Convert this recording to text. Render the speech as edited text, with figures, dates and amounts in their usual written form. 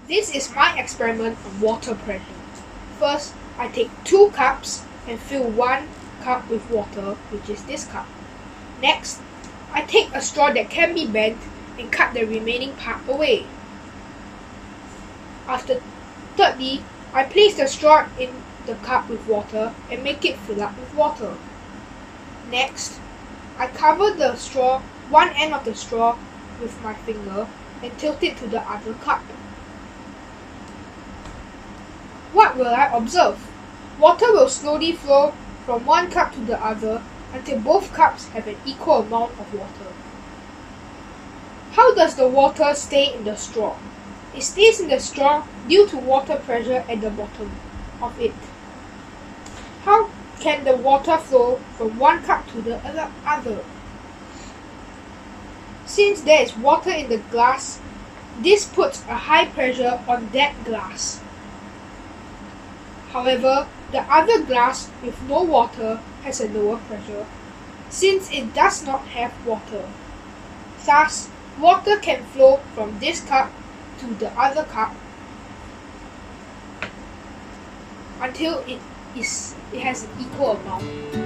This is my experiment on water pressure. First, I take 2 cups and fill 1 cup with water, which is this cup. Next, I take a straw that can be bent and cut the remaining part away. Thirdly, I place the straw in the cup with water and make it fill up with water. Next, I cover the straw, one end of the straw with my finger and tilt it to the other cup. What will I observe? Water will slowly flow from one cup to the other until both cups have an equal amount of water. How does the water stay in the straw? It stays in the straw due to water pressure at the bottom of it. How can the water flow from one cup to the other? Since there is water in the glass, this puts a high pressure on that glass. However, the other glass with no water has a lower pressure, since it does not have water. Thus, water can flow from this cup to the other cup until it has an equal amount.